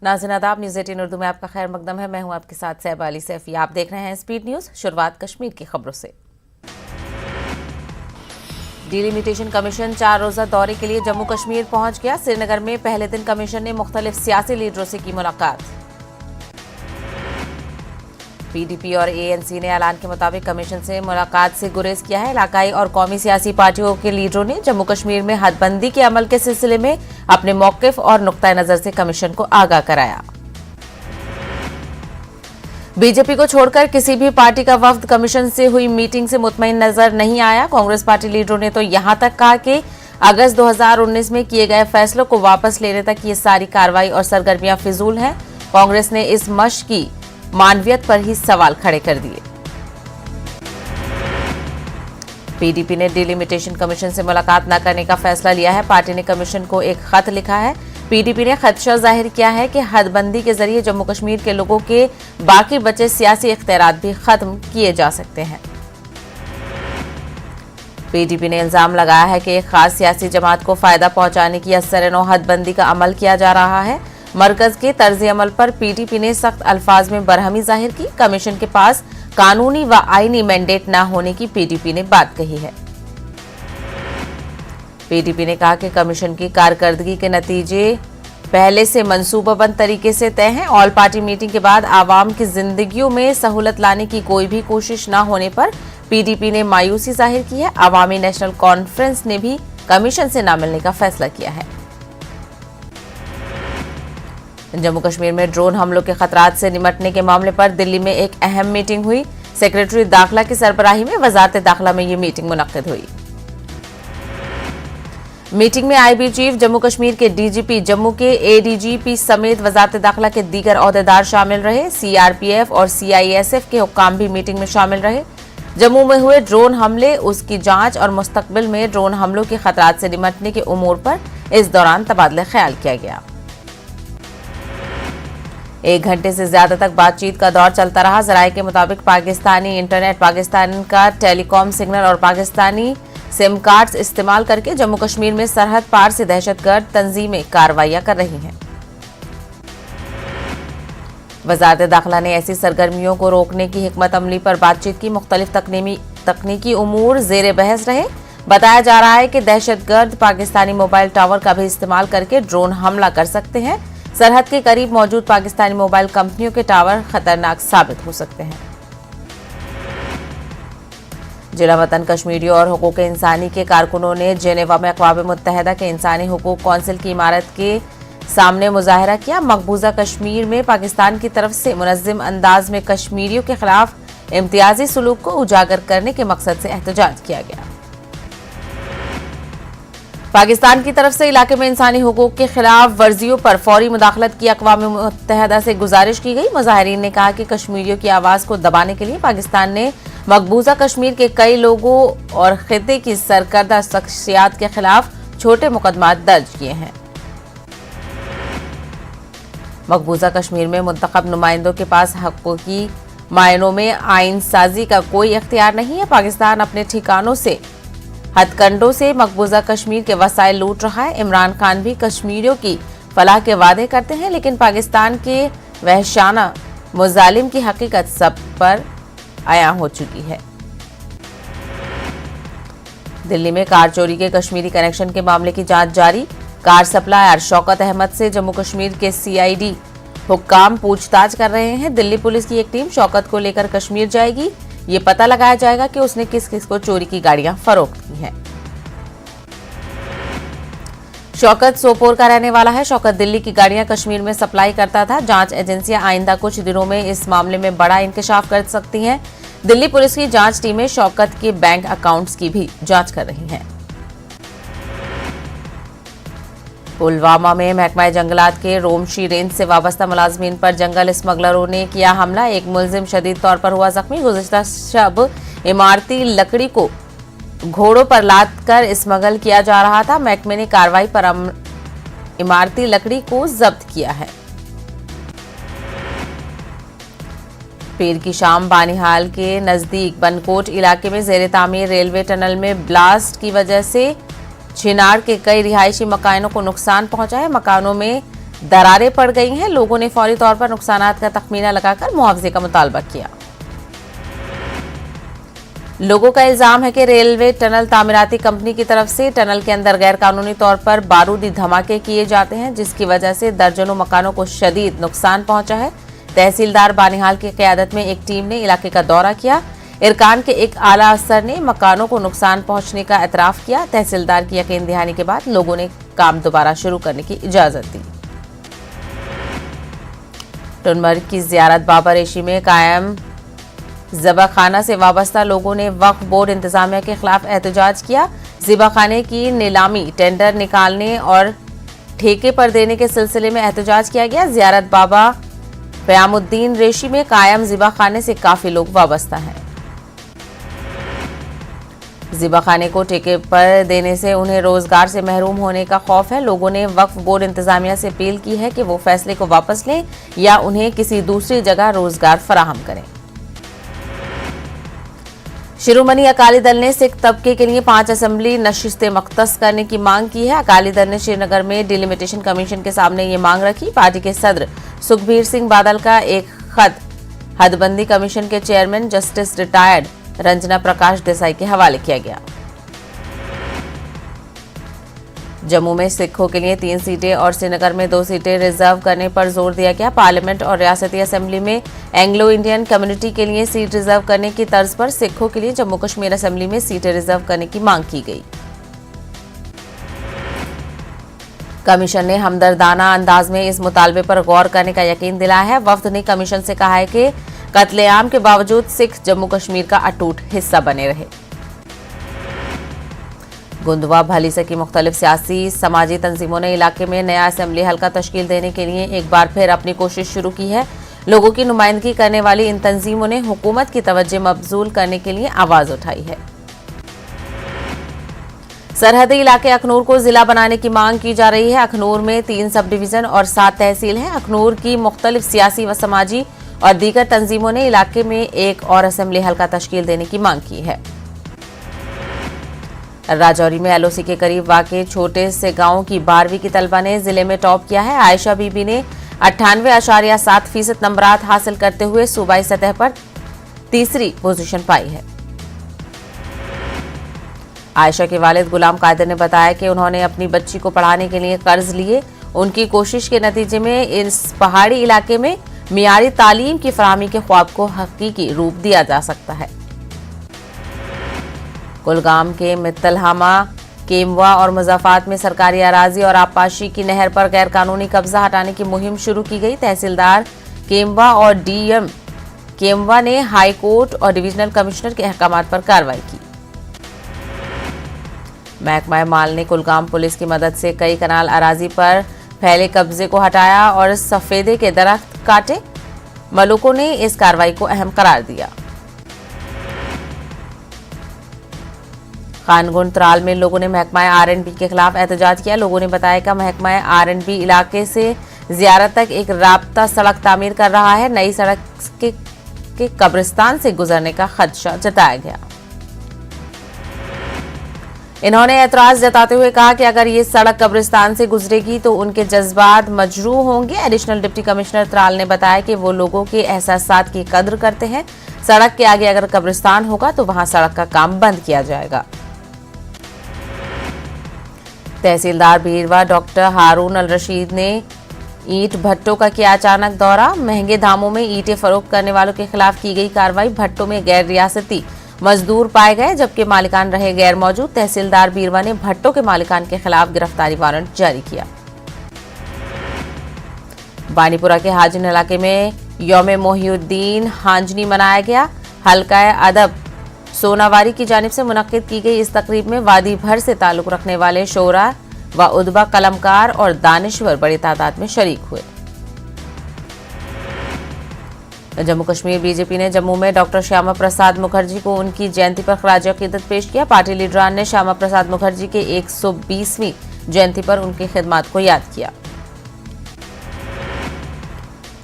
नाज़रीन आदाब, न्यूज़ 18 उर्दू में आपका खैर मकदम है। मैं हूं आपके साथ सैफ अली सैफी। आप देख रहे हैं स्पीड न्यूज़। शुरुआत कश्मीर की खबरों से। डिलिमिटेशन कमीशन 4 रोज़ा दौरे के लिए जम्मू कश्मीर पहुंच गया। श्रीनगर में पहले दिन कमीशन ने मुख्तलिफ सियासी लीडरों से की मुलाकात। पीडीपी और एएनसी ने ऐलान के मुताबिक कमीशन से मुलाकात से गुरेज किया है। इलाकाई और कौमी सियासी पार्टियों के लीडरों ने जम्मू कश्मीर में हदबंदी के अमल के सिलसिले में अपने मौक़िफ़ और नुक्ता नज़र से कमीशन को आगाह कराया। बीजेपी को छोड़कर किसी भी पार्टी का वफ्द कमीशन से हुई मीटिंग से मुतमईन नजर नहीं आया। कांग्रेस पार्टी लीडरों ने तो यहां तक कहा कि अगस्त 2019 में किए गए फैसलों को वापस लेने तक ये सारी कार्रवाई और सरगर्मियां फिजूल हैं। कांग्रेस ने इस मशक की मानवियत पर ही सवाल खड़े कर दिए। पीडीपी ने डिलिमिटेशन कमीशन से मुलाकात न करने का फैसला लिया है। पार्टी ने कमीशन को एक खत लिखा है। पीडीपी ने खदशा जाहिर किया है कि हदबंदी के जरिए जम्मू कश्मीर के लोगों के बाकी बचे सियासी इख्तियारात भी खत्म किए जा सकते हैं। पीडीपी ने इल्जाम लगाया है कि एक खास सियासी जमात को फायदा पहुंचाने की असरनो हदबंदी का अमल किया जा रहा है। मरकज के तर्ज अमल पर पीडीपी ने सख्त अल्फाज में बरहमी जाहिर की। कमीशन के पास कानूनी व आईनी मैंडेट न होने की पीडीपी ने बात कही है। पीडीपी ने कहा कि कमीशन की कारकर्दगी के नतीजे पहले से मंसूबाबंद तरीके से तय हैं। ऑल पार्टी मीटिंग के बाद आवाम की जिंदगियों में सहूलत लाने की कोई भी कोशिश न होने पर पीडीपी ने मायूसी जाहिर की है। अवामी नेशनल कॉन्फ्रेंस ने भी कमीशन से न मिलने का फैसला किया है। जम्मू कश्मीर में ड्रोन हमलों के खतरात से निपटने के मामले पर दिल्ली में एक अहम मीटिंग हुई। सेक्रेटरी दाखिला की सरबराही में वजारत दाखिला में ये मीटिंग मुनक्किद हुई। मीटिंग में आईबी चीफ, जम्मू कश्मीर के डीजीपी, जम्मू के एडीजीपी समेत वजारत दाखिला के दीगर ओहदेदार शामिल रहे। सीआरपीएफ और सीआईएसएफ के हुक्काम भी मीटिंग में शामिल रहे। जम्मू में हुए ड्रोन हमले, उसकी जांच और मुस्तकबिल में ड्रोन हमलों के खतरात से निपटने के उमूर पर इस दौरान तबादला ख्याल किया गया। 1 घंटे से ज्यादा तक बातचीत का दौर चलता रहा। जराये के मुताबिक पाकिस्तानी इंटरनेट, पाकिस्तान का टेलीकॉम सिग्नल और पाकिस्तानी सिम कार्ड्स इस्तेमाल करके जम्मू कश्मीर में सरहद पार से दहशतगर्द तंजीमें कार्रवाइयां कर रही हैं। वजारत दाखिला ने ऐसी सरगर्मियों को रोकने की हिकमत अमली पर बातचीत की। मुख्तलिफ तकनीकी उमूर जेर बहस रहे। बताया जा रहा है कि दहशतगर्द पाकिस्तानी मोबाइल टावर का भी इस्तेमाल करके ड्रोन हमला कर सकते हैं। सरहद के करीब मौजूद पाकिस्तानी मोबाइल कंपनियों के टावर खतरनाक साबित हो सकते हैं। जिला वतन कश्मीरियों और हुकूक इंसानी के कारकुनों ने जेनेवा में अक़वाम मुत्तहिदा के इंसानी हुकूक कौंसिल की इमारत के सामने मुजाहरा किया। मकबूजा कश्मीर में पाकिस्तान की तरफ से मुनज़्ज़म अंदाज में कश्मीरियों के खिलाफ इम्तियाजी सलूक को उजागर करने के मकसद से एहतजाज किया गया। पाकिस्तान की तरफ से इलाके में इंसानी हुकूक के खिलाफ वर्जियों पर फौरी मुदाखलत की अक़वाम मुत्तहिदा से गुजारिश की गई। मुजाहिरीन ने कहा कि कश्मीरियों की आवाज़ को दबाने के लिए पाकिस्तान ने मकबूजा कश्मीर के कई लोगों और खित्ते की सरकर्दा शख्सियात के खिलाफ छोटे मुकदमात दर्ज किए हैं। मकबूजा कश्मीर में मुंतखब नुमाइंदों के पास हकूकी मायनों में आइन साजी का कोई इख्तियार नहीं है। पाकिस्तान अपने ठिकानों से हथकंडों से मकबूजा कश्मीर के वसाइल लूट रहा है। इमरान खान भी कश्मीरियों की फलाह के वादे करते हैं, लेकिन पाकिस्तान के वहशाना मुजालिम की हकीकत सब पर आया हो चुकी है। दिल्ली में कार चोरी के कश्मीरी कनेक्शन के मामले की जांच जारी। कार सप्लायर शौकत अहमद से जम्मू कश्मीर के सीआईडी हुक्काम पूछताछ कर रहे हैं। दिल्ली पुलिस की एक टीम शौकत को लेकर कश्मीर जाएगी। ये पता लगाया जाएगा कि उसने किस किस को चोरी की गाड़ियां फरोख्त की हैं। शौकत सोपोर का रहने वाला है। शौकत दिल्ली की गाड़ियां कश्मीर में सप्लाई करता था। जांच एजेंसियां आइंदा कुछ दिनों में इस मामले में बड़ा इंकशाफ कर सकती हैं। दिल्ली पुलिस की जांच टीमें शौकत के बैंक अकाउंट्स की भी जांच कर रही हैं। पुलवामा में महकमा जंगलात के रोमशी रेंज से वाबस्ता मुलाजमीन पर जंगल स्मगलरों ने किया हमला। एक मुलजिम शदीद तौर पर हुआ जख्मी। गुज़िश्ता शब इमारती लकड़ी को घोड़ों पर लाद कर स्मगल किया जा रहा था। महकमे ने कार्रवाई पर इमारती लकड़ी को जब्त किया है। पीर की शाम बानिहाल के नजदीक बनकोट इलाके में जेर तामीर रेलवे टनल में ब्लास्ट की वजह से छिनार के कई रिहायशी मकानों को नुकसान पहुंचा है। मकानों में दरारें पड़ गई हैं। लोगों ने फौरी तौर पर नुकसानात का तखमीना लगाकर मुआवजे का मुतालबा किया। लोगों का इल्जाम है कि रेलवे टनल तामीराती कंपनी की तरफ से टनल के अंदर गैर कानूनी तौर पर बारूदी धमाके किए जाते हैं, जिसकी वजह से दर्जनों मकानों को शदीद नुकसान पहुंचा है। तहसीलदार बानिहाल की क़यादत में एक टीम ने इलाके का दौरा किया। इरकान के एक आला अफसर ने मकानों को नुकसान पहुंचने का एतराफ किया। तहसीलदार की यकीन दहानी के बाद लोगों ने काम दोबारा शुरू करने की इजाजत दी। टुनमर्ग की जियारत बाबा रेशी में कायम ज़िबाखाना से वाबस्ता लोगों ने वक्फ बोर्ड इंतजामिया के खिलाफ एहतजाज किया। ज़िबाखाने की नीलामी, टेंडर निकालने और ठेके पर देने के सिलसिले में एहतजाज किया गया। जियारत बाबा क़यामुद्दीन रेशी में कायम ज़िबाखाने से काफी लोग वाबस्ता हैं। ज़िबाखाने को ठेके पर देने से उन्हें रोजगार से महरूम होने का खौफ है। लोगों ने वक्फ बोर्ड इंतजामिया से अपील की है कि वो फैसले को वापस लें या उन्हें किसी दूसरी जगह रोजगार फराहम करें। शिरोमणि अकाली दल ने सिख तबके के लिए 5 असेंबली नशिस्तें मख्तस करने की मांग की है। अकाली दल ने श्रीनगर में डिलिमिटेशन कमीशन के सामने ये मांग रखी। पार्टी के सदर सुखबीर सिंह बादल का एक खत हदबंदी कमीशन के chairman justice retired Ranjana Prakash Desai के हवाले किया गया। जम्मू में सिखों के लिए 3 सीटें और श्रीनगर में 2 सीटें रिजर्व करने पर जोर दिया गया। पार्लियामेंट और रियासती असेंबली में एंग्लो इंडियन कम्युनिटी के लिए सीट रिजर्व करने की तर्ज पर सिखों के लिए जम्मू कश्मीर असेंबली में सीटें रिजर्व करने की मांग की गई। कमीशन ने हमदर्दाना अंदाज में इस मुतालबे पर गौर करने का यकीन दिलाया है। वफ्द ने कमीशन से कहा है कि कत्लेआम के बावजूद सिख जम्मू कश्मीर का अटूट हिस्सा बने रहे। गुंदवा भलीसे की मुख्तलिफ सियासी समाजी तंजीमों ने इलाके में नया असेंबली हल्का तश्कील देने के लिए एक बार फिर अपनी कोशिश शुरू की है। लोगों की नुमाइंदगी करने वाली इन तंजीमों ने हुकूमत की तवज्जो मबजूल करने के लिए आवाज उठाई है। सरहदी इलाके अखनूर को जिला बनाने की मांग की जा रही है। अखनूर में 3 सब डिवीजन और 7 तहसील हैं। अखनूर की मुख्तलिफ सियासी व समाजी और दीगर तंजीमों ने इलाके में एक और असेंबली हल्का तश्कील देने की मांग की है। राजौरी में एलओसी के करीब वाक़े छोटे से गांव की 12वीं की तलबा ने जिले में टॉप किया है। आयशा बीबी ने 98.7% नंबरात हासिल करते हुए सूबाई सतह पर तीसरी पोजीशन पाई है। आयशा के वालिद गुलाम कादिर ने बताया कि उन्होंने अपनी बच्ची को पढ़ाने के लिए कर्ज लिए। उनकी कोशिश के नतीजे में इस पहाड़ी इलाके में मियारी तालीम की फराहमी के ख्वाब को हकीकी रूप दिया जा सकता है। कुलगाम के मित्तलहामा, केमवा और मुजाफात में सरकारी अराजी और आबपाशी की नहर पर गैर कानूनी कब्जा हटाने की मुहिम शुरू की गई। तहसीलदार केमवा और डीएम केमवा ने हाई कोर्ट और डिविजनल कमिश्नर के अहकामात पर कार्रवाई की। महकमा माल ने कुलगाम पुलिस की मदद से कई कनाल अराजी पर फैले कब्जे को हटाया और सफेदे के दरख्त काटे। मलुकों ने इस कार्रवाई को अहम करार दिया। खानगुन त्राल में लोगों ने महकमा आरएनबी के खिलाफ एहतजाज किया। लोगों ने बताया कि महकमा आरएनबी इलाके से जियारत तक एक राब्ता सड़क तामीर कर रहा है। नई सड़क के कब्रिस्तान से गुजरने का खदशा जताया गया। इन्होंने एतराज जताते हुए कहा कि अगर ये सड़क कब्रिस्तान से गुजरेगी तो उनके जज्बात मजरूह होंगे। एडिशनल डिप्टी कमिश्नर त्राल ने बताया कि वो लोगों के एहसासात की कद्र करते हैं। सड़क के आगे अगर कब्रिस्तान होगा तो वहां सड़क का काम बंद किया जाएगा। तहसीलदार बीरवा डॉक्टर हारून अल रशीद ने ईंट भट्टों का किया अचानक दौरा। महंगे दामों में ईंटें फरोख्त करने वालों के खिलाफ की गई कार्रवाई। भट्टों में गैर रियासती मजदूर पाए गए जबकि मालिकान रहे गैर मौजूद। तहसीलदार बीरवा ने भट्टों के मालिकान के खिलाफ गिरफ्तारी वारंट जारी किया। बानीपुरा के हाजिन इलाके में यौम मोहिउद्दीन हांजनी मनाया गया। हल्का अदब सोनावारी की जानिब से मुनक्किद की गई इस तकरीब में वादी भर से ताल्लुक रखने वाले शोरा व उदबा कलमकार और दानिश्वर बड़ी तादाद में शरीक हुए। जम्मू कश्मीर बीजेपी ने जम्मू में डॉक्टर श्यामा प्रसाद मुखर्जी को उनकी जयंती पर खराज अकीदत पेश किया। पार्टी लीडरान ने श्यामा प्रसाद मुखर्जी के 120वीं जयंती पर उनकी खिदमत को याद किया।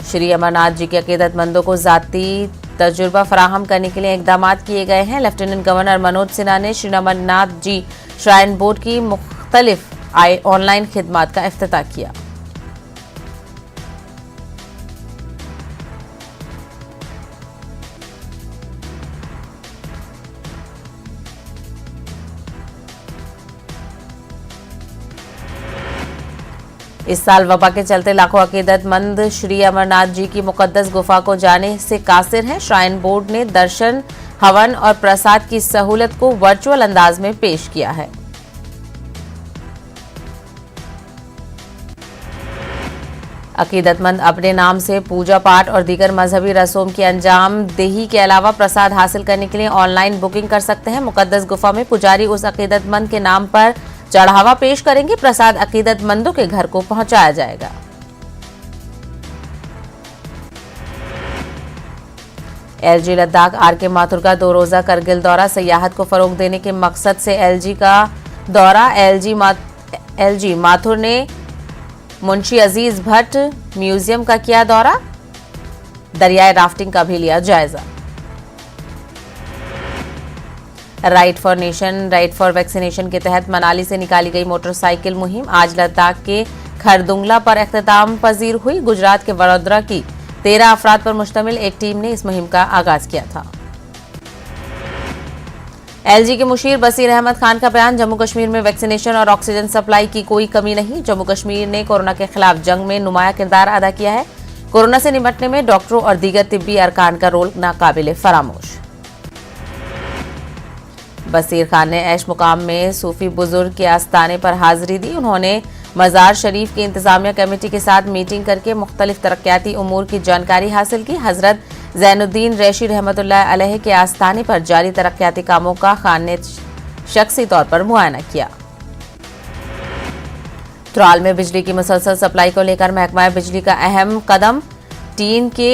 श्री अमरनाथ जी के अकीदतमंदों को जाती तजुर्बा फराहम करने के लिए इकदाम किए गए हैं। लेफ्टिनेंट गवर्नर मनोज सिन्हा ने श्री अमरनाथ जी श्राइन बोर्ड की मुख्तलिफ ऑनलाइन खिदमत का इफ्तिताह किया। इस साल वबा के चलते लाखों अकीदतमंद श्री अमरनाथ जी की मुकद्दस गुफा को जाने से कासिर हैं। श्राइन बोर्ड ने दर्शन, हवन और प्रसाद की सहूलत को वर्चुअल अंदाज में पेश किया है। अकीदतमंद अपने नाम से पूजा पाठ और दीगर मजहबी रसूम की अंजाम देही के अलावा प्रसाद हासिल करने के लिए ऑनलाइन बुकिंग कर सकते हैं। मुकद्दस गुफा में पुजारी उस अकीदतमंद के नाम पर चढ़ावा पेश करेंगे। प्रसाद अकीदतमंदों के घर को पहुंचाया जाएगा। एलजी लद्दाख आरके माथुर का 2 रोजा करगिल दौरा। सयाहत को फरोग देने के मकसद से एलजी का दौरा। एलजी माथुर ने मुंशी अजीज भट्ट म्यूजियम का किया दौरा। दरियाई राफ्टिंग का भी लिया जायजा। Right for nation, right for vaccination के तहत मनाली से निकाली गई मोटरसाइकिल मुहिम आज लद्दाख के खरदुंगला पर इख्तिताम पजीर हुई। गुजरात के वडोदरा की 13 अफराद पर मुश्तमिल एक टीम ने इस मुहिम का आगाज किया था। एलजी के मुशीर बसीर अहमद खान का बयान। जम्मू कश्मीर में वैक्सीनेशन और ऑक्सीजन सप्लाई की कोई कमी नहीं। जम्मू कश्मीर ने कोरोना के खिलाफ जंग में नुमाया किरदार अदा किया है। कोरोना से निपटने में डॉक्टरों और दीगर तिब्बी अरकान का रोल नाकाबिले फरामोश। बसीर खान ने ऐश मुकाम में सूफी बुजुर्ग के आस्थाने पर हाजिरी दी। उन्होंने मजार शरीफ की इंतजामिया कमेटी के साथ मीटिंग करके मुख्तलिफ तरक्याती उमूर की जानकारी हासिल की। हजरत जैनुद्दीन रैशी रहमतुल्लाह अलैह के आस्थाने पर जारी तरक्याती कामों का खान ने शख्सी तौर पर मुआयना किया। त्राल में बिजली की मुसलसल सप्लाई को लेकर महकमा बिजली का अहम कदम। टीन के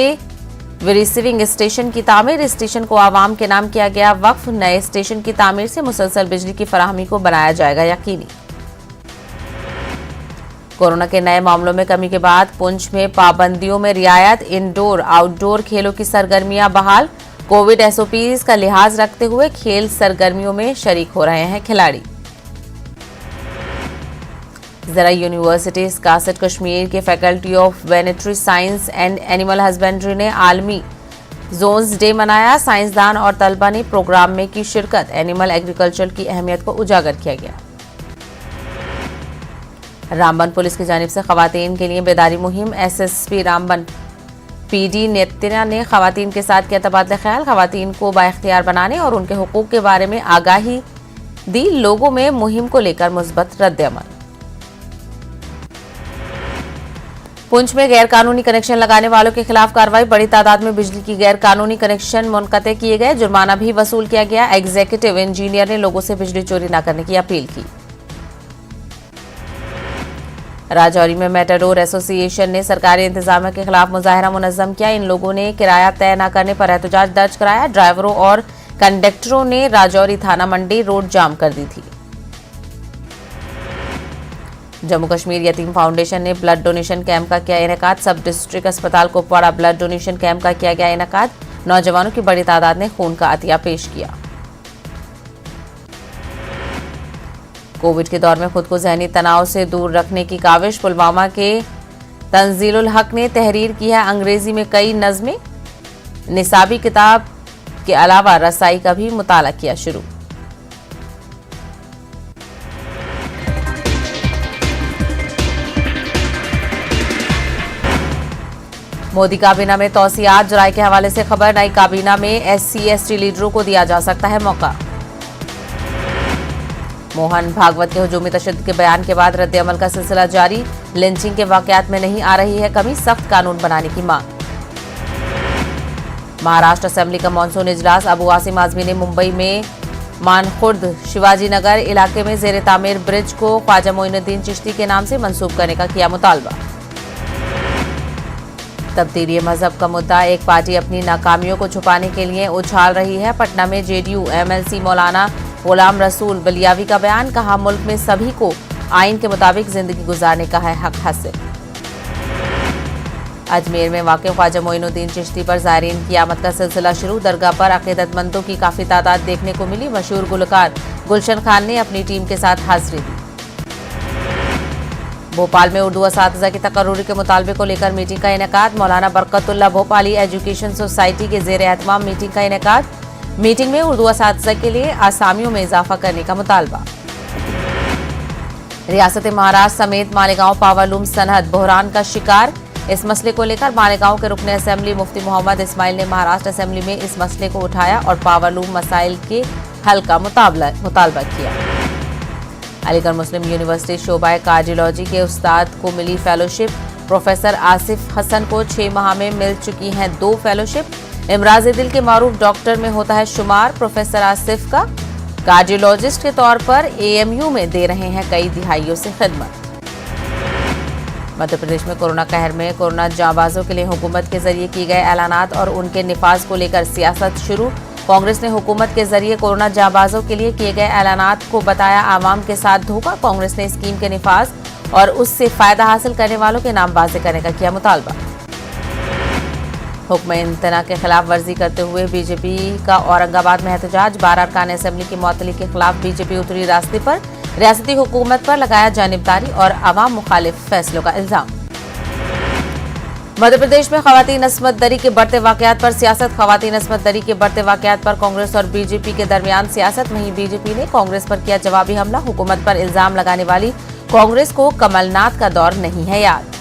रिसीविंग स्टेशन की तामीर। स्टेशन को आवाम के नाम किया गया वक्फ। नए स्टेशन की तामीर से मुसलसल बिजली की फराहमी को बनाया जाएगा यकीनी। कोरोना के नए मामलों में कमी के बाद पुंछ में पाबंदियों में रियायत। इंडोर आउटडोर खेलों की सरगर्मियां बहाल। कोविड एसओपीज का लिहाज रखते हुए खेल सरगर्मियों में शरीक हो रहे हैं खिलाड़ी। जरा यूनिवर्सिटी स्कासट कश्मीर के faculty of veterinary science and animal husbandry ने आलमी जोन्स डे मनाया। साइंसदान और तलबा ने प्रोग्राम में की शिरकत। एनिमल एग्रीकल्चर की अहमियत को उजागर किया गया। रामबन पुलिस की जानिब से खवातीन के लिए बेदारी मुहिम। एसएसपी रामबन पीडी नेत्रा ने खवातीन के साथ किया तबादला ख्याल। खवातीन को बाइख्तियार बनाने और उनके हुकूक के बारे में आगाही दी। लोगों में मुहिम को लेकर मुस्बत रद्द-ए-अमल। पुंछ में गैर कानूनी कनेक्शन लगाने वालों के खिलाफ कार्रवाई। बड़ी तादाद में बिजली की गैर कानूनी कनेक्शन मुनक़ते किए गए। जुर्माना भी वसूल किया गया। एग्जीक्यूटिव इंजीनियर ने लोगों से बिजली चोरी न करने की अपील की। राजौरी में मेटाडोर एसोसिएशन ने सरकारी इंतजामिया के खिलाफ मुजाहरा मुनज़्ज़म किया। इन लोगों ने किराया तय न करने पर एहतजाज दर्ज कराया। ड्राइवरों और कंडक्टरों ने राजौरी थाना मंडी रोड जाम कर दी थी। जम्मू कश्मीर यतीम फाउंडेशन ने ब्लड डोनेशन कैंप का किया इनेकाद। सब डिस्ट्रिक्ट अस्पताल कुपवाड़ा ब्लड डोनेशन कैंप का किया गया इनेकाद। नौजवानों की बड़ी तादाद ने खून का अतिया पेश किया। कोविड के दौर में खुद को जहनी तनाव से दूर रखने की काविश। पुलवामा के तंजीलुल हक ने तहरीर की है अंग्रेजी में कई नज़में। निसाबी किताब के अलावा रसाई का भी मुताला किया शुरू। मोदी काबीना में तौसियात। जराये के हवाले से खबर। नई काबीना में SC/ST लीडरों को दिया जा सकता है मौका। मोहन भागवत के हुजूमी तशद्दुद के बयान के बाद रद्द-ए-अमल का सिलसिला जारी। लिंचिंग के वाकयात में नहीं आ रही है कमी। सख्त कानून बनाने की मांग। महाराष्ट्र असेंबली का मानसून इजलास। अबू आसिम आजमी ने मुंबई में मानखुर्द शिवाजी नगर इलाके में जेर तामीर ब्रिज को ख्वाजा मोइनुद्दीन चिश्ती के नाम से मंसूब करने का किया मुतालबा। तब्दीली मजहब का मुद्दा। एक पार्टी अपनी नाकामियों को छुपाने के लिए उछाल रही है। पटना में JDU MLC मौलाना गुलाम रसूल बलियावी का बयान। कहा मुल्क में सभी को आइन के मुताबिक जिंदगी गुजारने का है हक हासिल। अजमेर में वाक़ ख्वाजा मोइनुद्दीन चिश्ती पर ज़ायरीन की आमद का सिलसिला शुरू। दरगाह पर अक़ीदतमंदों की काफ़ी तादाद देखने को मिली। मशहूर गुलकार गुलशन खान ने अपनी टीम के साथ हाजिरी दी। भोपाल में उर्दू असातिज़ा की तकर्रुरी के मुतालबे को लेकर मीटिंग का इनेकाद। मौलाना बरकतुल्लाह भोपाली एजुकेशन सोसाइटी के ज़ेर एहतमाम मीटिंग का इनेकाद। मीटिंग में उर्दू असातिज़ा के लिए आसामियों में इजाफा करने का मुतालबा। रियासत महाराष्ट्र समेत मालेगांव पावरलूम सनहद बहरान का शिकार। इस मसले को लेकर मालेगांव के रुकने असेंबली मुफ्ती मोहम्मद इस्माइल ने महाराष्ट्र असेंबली में इस मसले को उठाया और पावरलूम मसाइल के हल का मुतालबा किया। अलीगढ़ मुस्लिम यूनिवर्सिटी शोबाए कार्डियोलॉजी के उस्ताद को मिली फेलोशिप। प्रोफेसर आसिफ हसन को 6 माह में मिल चुकी हैं 2 फेलोशिप। इमराज दिल के मारूफ डॉक्टर में होता है शुमार प्रोफेसर आसिफ का। कार्डियोलॉजिस्ट के तौर पर एएमयू में दे रहे हैं कई दिहाइयों से खिदमत। मध्य प्रदेश में कोरोना कहर में कोरोना जांबाजों के लिए हुकूमत के जरिए किए गए ऐलानात और उनके निफाज को लेकर सियासत शुरू। कांग्रेस ने हुकूमत के जरिए कोरोना जांबाजों के लिए किए गए ऐलानात को बताया आवाम के साथ धोखा। कांग्रेस ने स्कीम के निफाज और उससे फायदा हासिल करने वालों के नाम वाज़ेह करने का किया मुतालबा। हुक्म इम्तना के खिलाफ वर्जी करते हुए बीजेपी का औरंगाबाद में एहतजाज। 12 अरकान असेंबली की मुअत्तली के खिलाफ बीजेपी उतरी रास्ते पर। रियासती हुकूमत पर लगाया जानिबदारी और अवाम मुखालिफ फैसलों का इल्जाम। मध्य प्रदेश में खवातीन अस्मत दरी के बढ़ते वाकयात पर सियासत। खवातीन अस्मत दरी के बढ़ते वाकयात पर कांग्रेस और बीजेपी के दरमियान सियासत। वहीं बीजेपी ने कांग्रेस पर किया जवाबी हमला। हुकूमत पर इल्जाम लगाने वाली कांग्रेस को कमलनाथ का दौर नहीं है याद।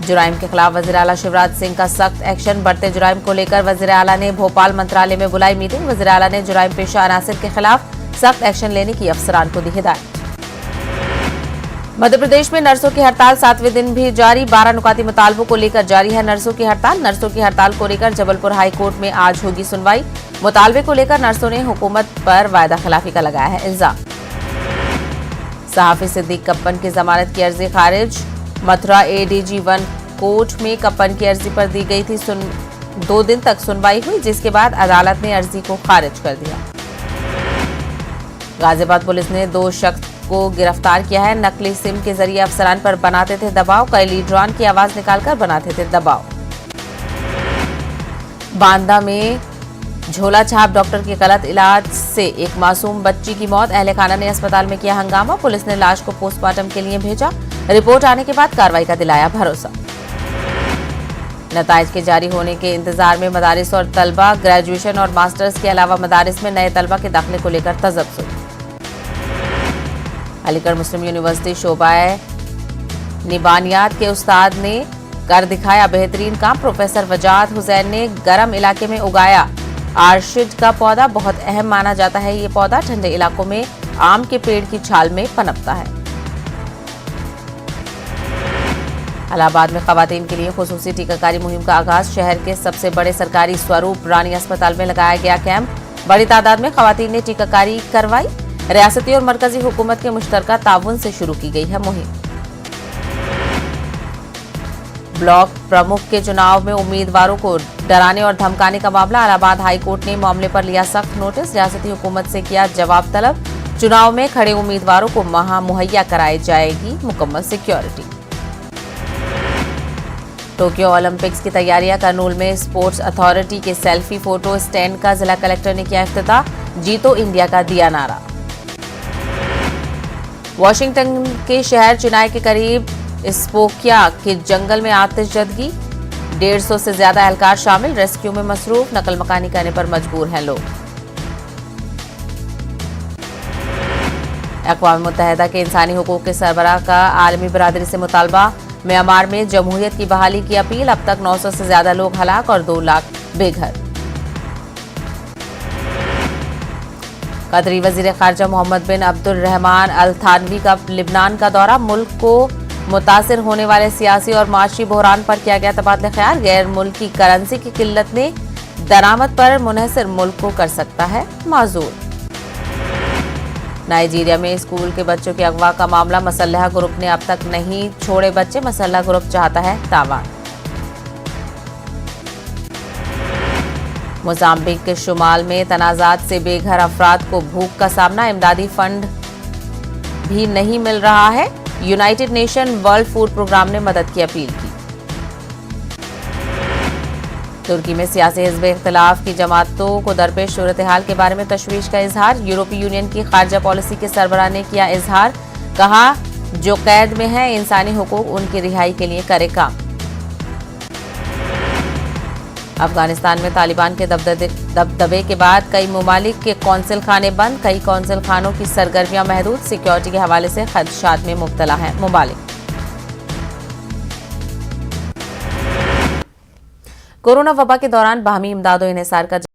जुराइम के खिलाफ वज़ीर आला शिवराज सिंह का सख्त एक्शन। बढ़ते जुराइम को लेकर वज़ीर आला ने भोपाल मंत्रालय में बुलाई मीटिंग। वज़ीर आला ने जुराइम पेशा अनासिर के खिलाफ सख्त एक्शन लेने की अफसरान को दी हिदायत। मध्य प्रदेश में नर्सों की हड़ताल 7वें दिन भी जारी। 12 नुकाती मुतालबों को लेकर जारी है नर्सों की हड़ताल। नर्सों की हड़ताल को लेकर जबलपुर हाई कोर्ट में आज होगी सुनवाई। मुतालबे को लेकर नर्सों ने हुकूमत पर वायदा खिलाफी का लगाया है इल्जाम। सहाफी सिद्दीक कप्पन की जमानत की अर्जी खारिज। मथुरा एडीजी 1 कोर्ट में कप्पन की अर्जी पर दी गई थी 2 दिन तक सुनवाई हुई, जिसके बाद अदालत ने अर्जी को खारिज कर दिया। गाजियाबाद पुलिस ने 2 शख्स को गिरफ्तार किया है। नकली सिम के जरिए अफसरान पर बनाते थे दबाव। कई लीडरान की आवाज निकालकर बनाते थे दबाव। बांदा में झोला छाप डॉक्टर के गलत इलाज से एक मासूम बच्ची की मौत। अहले खाना ने अस्पताल में किया हंगामा। पुलिस ने लाश को पोस्टमार्टम के लिए भेजा। रिपोर्ट आने के बाद कार्रवाई का दिलाया भरोसा। नताइज के जारी होने के इंतजार में मदारिस और तलबा। ग्रेजुएशन और मास्टर्स के अलावा मदारिस में नए तलबा के दाखिले को लेकर तजब्जुब। अलीगढ़ मुस्लिम यूनिवर्सिटी शोबाए निबानियात के उस्ताद ने कर दिखाया बेहतरीन काम। प्रोफेसर वजाद हुसैन ने गर्म इलाके में उगाया आर्शिड का पौधा। बहुत अहम माना जाता है ये पौधा। ठंडे इलाकों में आम के पेड़ की छाल में पनपता है। इलाहाबाद में खवातीन के लिए खुसूसी टीकाकारी मुहिम का आगाज। शहर के सबसे बड़े सरकारी स्वरूप रानी अस्पताल में लगाया गया कैंप। बड़ी तादाद में खवातीन ने टीकाकारी करवाई। रियासती और मरकजी हुकूमत के मुश्तरका ताउन से शुरू की गई है मुहिम। ब्लॉक प्रमुख के चुनाव में उम्मीदवारों को डराने और धमकाने का मामला। इलाहाबाद हाई कोर्ट ने मामले पर लिया सख्त नोटिस। रियासती हुकूमत से किया जवाब तलब। चुनाव में खड़े उम्मीदवारों को मुहैया कराई जाएगी मुकम्मल सिक्योरिटी। टोक्यो ओलंपिक्स की तैयारियां। कर्नूल में स्पोर्ट्स अथॉरिटी के सेल्फी फोटो स्टैंड का जिला कलेक्टर ने किया इफ्तिताह। जीतो इंडिया का दिया नारा। वाशिंगटन के शहर चिनाई के करीब स्पोकिया के जंगल में आतिशजदगी। 150 से ज्यादा एहलकार शामिल। रेस्क्यू में मसरूफ। नकल मकानी करने पर मजबूर हैं लोग। अक़वाम मुत्तहिदा के इंसानी हुकूक के सरबराह का आलमी बरादरी से मुतालबा। म्यांमार में जमहूरियत की बहाली की अपील। अब तक 900 से ज्यादा लोग हलाक और 2 लाख बेघर। कतरी वजीर खारजा मोहम्मद बिन अब्दुल रहमान अल थानवी का लिबनान का दौरा। मुल्क को मुतासिर होने वाले सियासी और माशी बहरान पर किया गया तबादला ख्याल। गैर मुल्की करेंसी की किल्लत ने दरामद पर मुनहसर मुल्क को कर सकता है माजूर। नाइजीरिया में स्कूल के बच्चों के अगवा का मामला। मसल्लह ग्रुप ने अब तक नहीं छोड़े बच्चे। मसल्लह ग्रुप चाहता है तावान। मोजाम्बिक के शुमाल में तनाजात से बेघर अफराद को भूख का सामना। इमदादी फंड भी नहीं मिल रहा है। United Nation World Food Programme ने मदद की अपील की। तुर्की में सियासी हिज़्ब इख्तिलाफ की जमातों को दरपेश सूरत हाल के बारे में तशवीश का इजहार। यूरोपीय यूनियन की खारजा पॉलिसी के सरबराह ने किया इजहार। कहा जो कैद में है इंसानी हुकूक उनकी रिहाई के लिए करे काम। अफगानिस्तान में तालिबान के दबदबे के बाद कई ममालिक के कौंसिल खाने बंद, कई कौंसिल खानों की सरगर्मियां महदूद, सिक्योरिटी के हवाले से खदशात में मुब्तला हैं ममालिक। कोरोना वबा के दौरान बाहमी इमदाद और इन्हिसार का